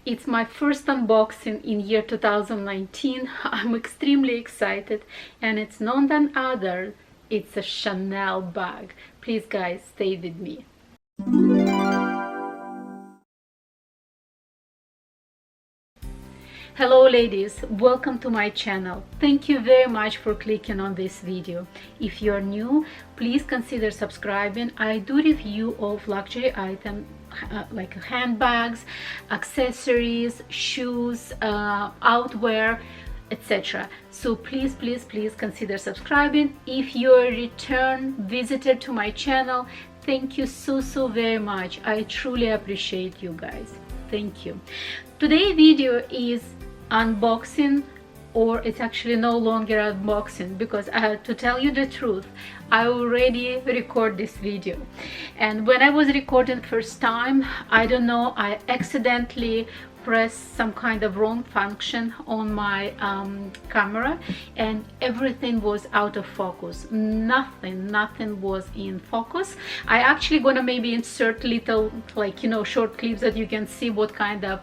It's my first unboxing in year 2019. I'm extremely excited, and it's none other. It's a Chanel bag. Please guys, stay with me. Hello ladies, welcome to my channel. Thank you very much for clicking on this video. If you're new, please consider subscribing. I do review of luxury items like handbags, accessories, shoes, outwear, etc. So please consider subscribing. If you're a return visitor to my channel, thank you so very much. I truly appreciate you guys. Thank you. Today's video is unboxing, or it's actually no longer unboxing, because to tell you the truth, I already record this video, and when I was recording first time, I don't know, I accidentally pressed some kind of wrong function on my camera, and everything was out of focus. Nothing was in focus. I actually gonna maybe insert little, like, you know, short clips that you can see what kind of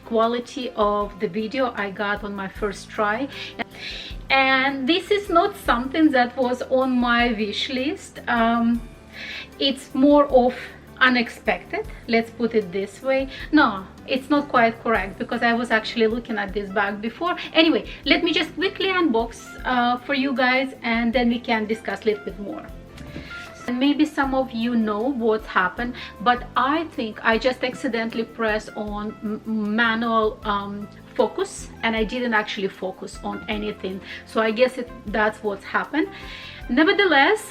quality of the video I got on my first try. And this is not something that was on my wish list. It's more of unexpected, let's put it this way. No, it's not quite correct, because I was actually looking at this bag before. Anyway, let me just quickly unbox for you guys, and then we can discuss a little bit more. And maybe some of you know what happened, but I think I just accidentally pressed on manual focus, and I didn't actually focus on anything. So I guess that's what's happened. Nevertheless,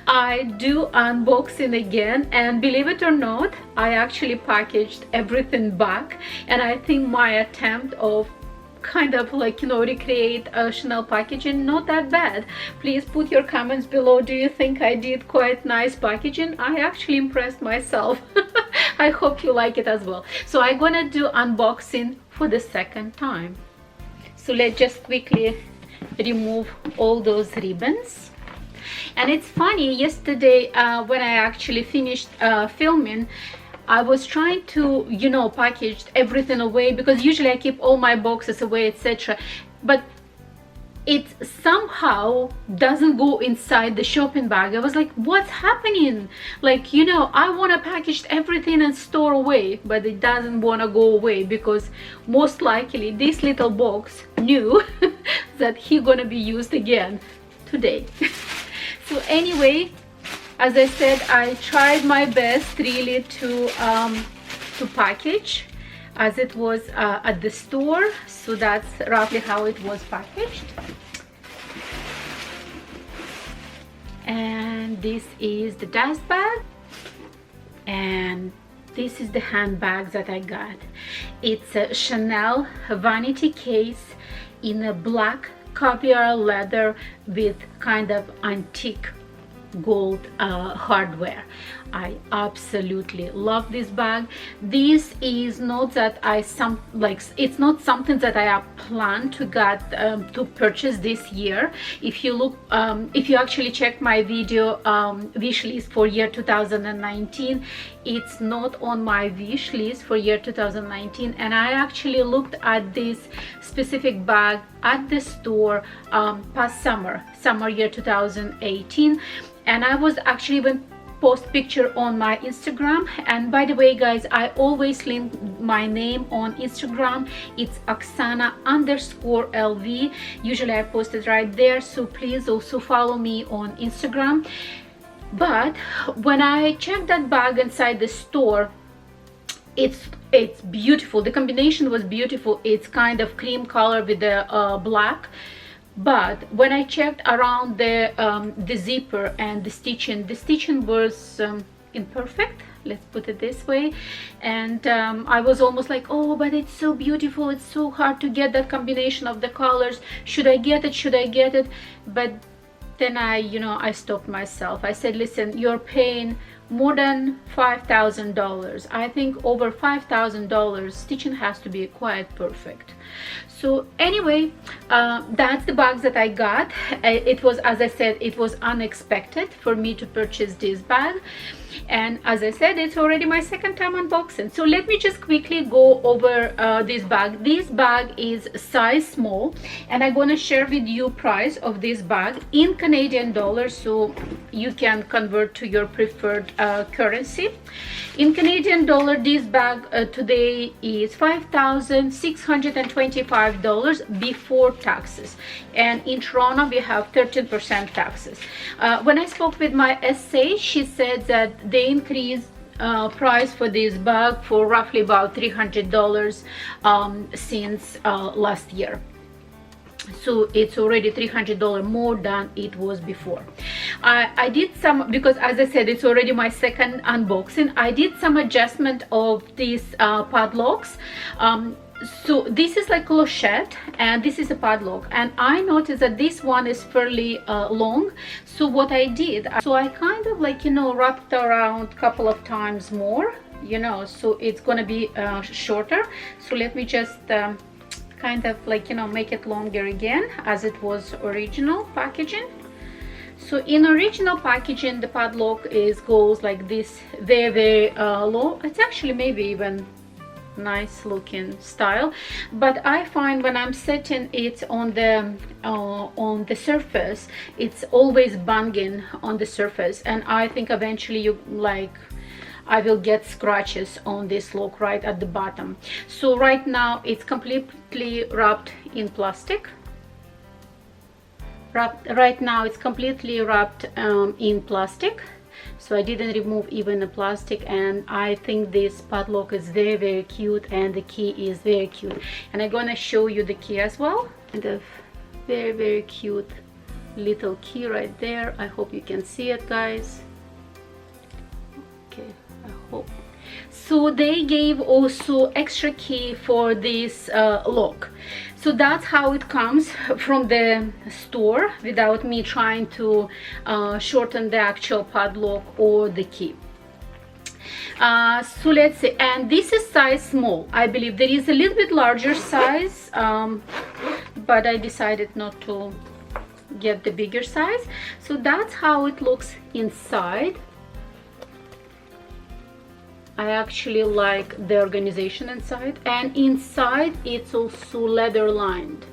I do unboxing again, and believe it or not, I actually packaged everything back, and I think my attempt of kind of, like, you know, recreate a Chanel packaging, not that bad. Please put your comments below. Do you think I did quite nice packaging? I actually impressed myself. I hope you like it as well. So I'm gonna do unboxing for the second time. So let's just quickly remove all those ribbons. And it's funny, yesterday when I actually finished filming, I was trying to, you know, package everything away, because usually I keep all my boxes away, etc. But it somehow doesn't go inside the shopping bag. I was like, what's happening? Like, you know, I want to package everything and store away, but it doesn't want to go away, because most likely this little box knew that he gonna be used again today. So anyway, as I said, I tried my best really to package as it was at the store. So that's roughly how it was packaged. And this is the dust bag, and this is the handbags that I got. It's a Chanel Vanity Case in a black caviar leather with kind of antique gold hardware. I absolutely love this bag. This is not that it's not something that I plan to get to purchase this year. If you look, if you actually check my video wish list for year 2019, it's not on my wish list for year 2019, and I actually looked at this specific bag at the store past summer year 2018, and I was actually even post picture on my Instagram. And by the way guys, I always link my name on Instagram. It's Oxana_LV. Usually I post it right there, so please also follow me on Instagram. But when I checked that bag inside the store, it's beautiful. The combination was beautiful. It's kind of cream color with the black. But when I checked around the zipper and the stitching was imperfect, let's put it this way. And I was almost like, oh, but it's so beautiful, it's so hard to get that combination of the colors. Should I get it? But then I stopped myself. I said, listen, you're paying more than $5,000. I think over $5,000. Stitching has to be quite perfect. So anyway, that's the bags that I got. It was, as I said, it was unexpected for me to purchase this bag, and as I said, it's already my second time unboxing. So let me just quickly go over this bag. This bag is size small, and I'm gonna share with you price of this bag in Canadian dollars, so you can convert to your preferred currency. In Canadian dollar, this bag today is $5,625 before taxes, and in Toronto we have 13% taxes. When I spoke with my SA, she said that they increased price for this bag for roughly about $300 since last year. So it's already $300 more than it was before. I did some, because as I said, it's already my second unboxing. I did some adjustment of these padlocks. So this is like clochette, and this is a padlock, and I noticed that this one is fairly long. So what I did, so I kind of like, you know, wrapped around a couple of times more, you know, so it's gonna be shorter. So let me just kind of like, you know, make it longer again as it was original packaging. So in original packaging, the padlock goes like this, very low. It's actually maybe even nice looking style, but I find when I'm setting it on the surface, it's always banging on the surface, and I think eventually I will get scratches on this look right at the bottom. So right now it's completely wrapped in plastic. Right now it's completely wrapped in plastic. So I didn't remove even the plastic, and I think this padlock is very cute, and the key is very cute, and I'm gonna show you the key as well. And a very cute little key right there. I hope you can see it, guys. Okay, I hope. So they gave also extra key for this lock. So that's how it comes from the store without me trying to shorten the actual padlock or the key. So let's see, and this is size small. I believe there is a little bit larger size, but I decided not to get the bigger size. So that's how it looks inside. I actually like the organization inside, and inside it's also leather lined.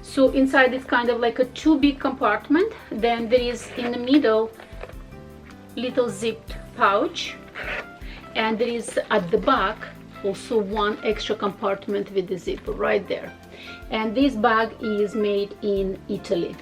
So inside it's kind of like a two big compartment. Then there is in the middle little zipped pouch, and there is at the back also one extra compartment with the zipper right there. And this bag is made in Italy.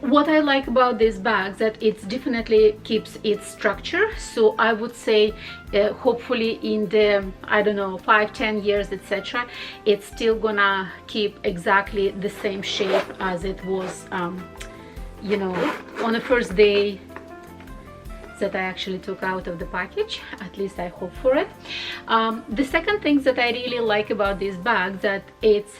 What I like about this bag that it definitely keeps its structure. So I would say hopefully in the, I don't know, 5-10 years, etc., it's still gonna keep exactly the same shape as it was, you know, on the first day that I actually took out of the package. At least I hope for it. The second thing that I really like about this bag, that it's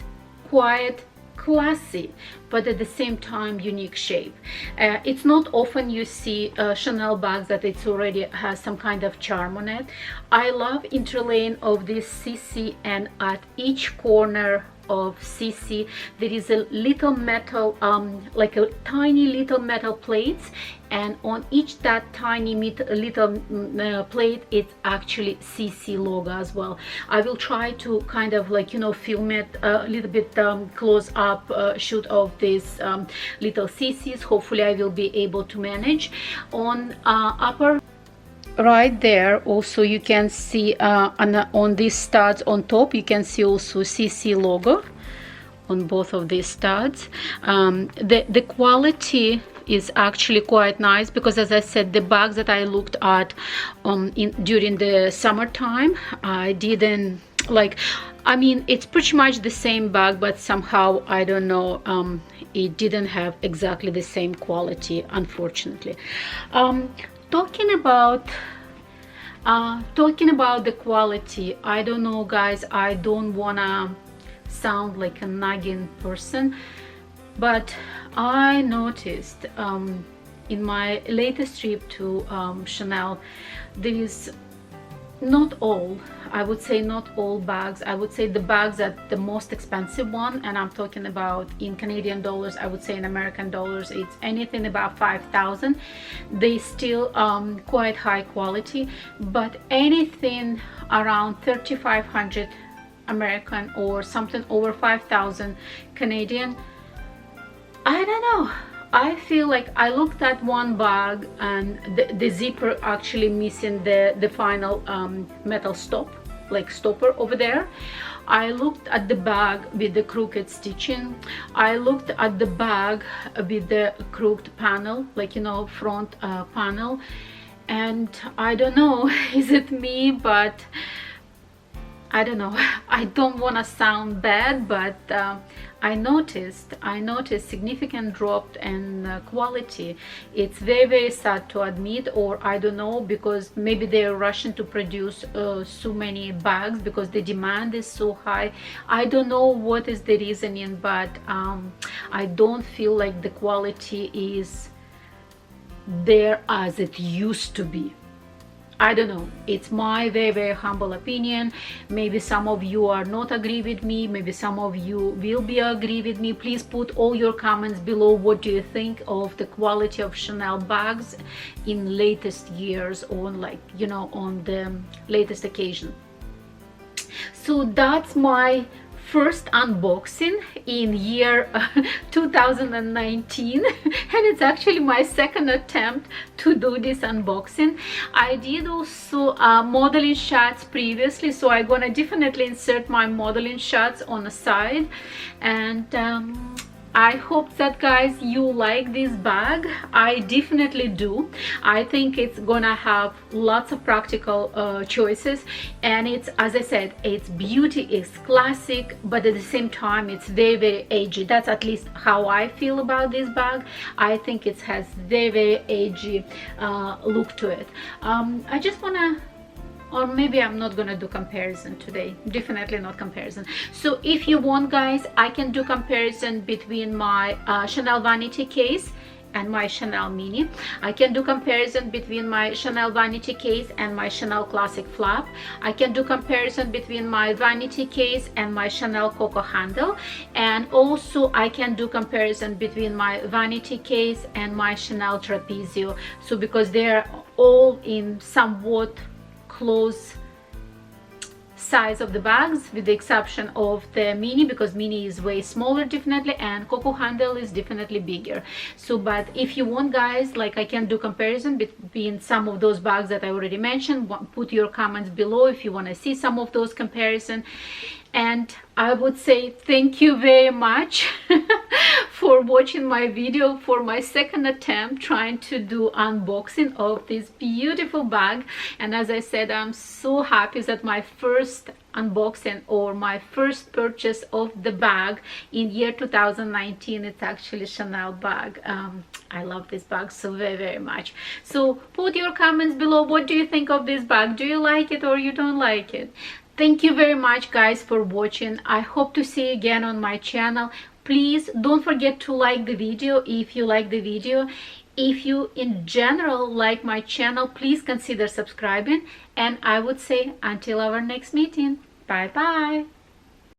quite classy, but at the same time unique shape. It's not often you see Chanel bags that it's already has some kind of charm on it. I love interlaying of this CC, and at each corner of CC there is a little metal, like a tiny little metal plates, and on each that tiny little plate it's actually CC logo as well. I will try to kind of like, you know, film it a little bit close up shoot of these little CCs. Hopefully I will be able to manage. On upper right there also you can see on these studs on top you can see also CC logo on both of these studs. The quality is actually quite nice, because as I said, the bags that I looked at during the summertime, I didn't like, I mean, it's pretty much the same bag, but somehow I don't know, it didn't have exactly the same quality, unfortunately. Talking about the quality, I don't know, guys, I don't wanna sound like a nagging person, but I noticed in my latest trip to Chanel, there is not all, I would say not all bags, I would say the bags that the most expensive one, and I'm talking about in Canadian dollars, I would say in American dollars, it's anything about 5,000. They still quite high quality, but anything around 3,500 American or something over 5,000 Canadian, I don't know. I feel like I looked at one bag and the zipper actually missing the final metal stopper over there. I looked at the bag with the crooked stitching. I looked at the bag with the crooked panel, like, you know, front panel. And I don't know, is it me? But I don't know. I don't want to sound bad, but I noticed significant drop in quality. It's very, very sad to admit, or I don't know, because maybe they're rushing to produce so many bags because the demand is so high. I don't know what is the reasoning, but I don't feel like the quality is there as it used to be. I don't know, it's my very, very humble opinion. Maybe some of you are not agree with me, maybe some of you will be agree with me. Please put all your comments below. What do you think of the quality of Chanel bags in latest years, on, like, you know, on the latest occasion? So that's my first unboxing in year 2019, and it's actually my second attempt to do this unboxing. I did also modeling shots previously, so I'm gonna definitely insert my modeling shots on the side. And I hope that, guys, you like this bag. I definitely do. I think it's gonna have lots of practical choices, and it's, as I said, it's beauty, it's classic, but at the same time it's very, very edgy. That's at least how I feel about this bag. I think it has very, very edgy look to it. I just wanna, or maybe I'm not gonna do comparison today, definitely not comparison. So if you want, guys, I can do comparison between my Chanel Vanity case and my Chanel mini. I can do comparison between my Chanel Vanity case and my Chanel Classic flap. I can do comparison between my Vanity case and my Chanel Coco handle, and also I can do comparison between my Vanity case and my Chanel Trapezio. So because they're all in somewhat close size of the bags, with the exception of the mini, because mini is way smaller definitely, and Coco handle is definitely bigger. So but if you want, guys, like, I can do comparison between some of those bags that I already mentioned. Put your comments below if you want to see some of those comparison. And I would say thank you very much for watching my video, for my second attempt trying to do unboxing of this beautiful bag. And as I said, I'm so happy that my first unboxing, or my first purchase of the bag in year 2019, it's actually Chanel bag. I love this bag so very, very much. So put your comments below. What do you think of this bag? Do you like it or you don't like it? Thank you very much, guys, for watching. I hope to see you again on my channel. Please don't forget to like the video if you like the video. If you in general like my channel, please consider subscribing. And I would say until our next meeting, bye bye.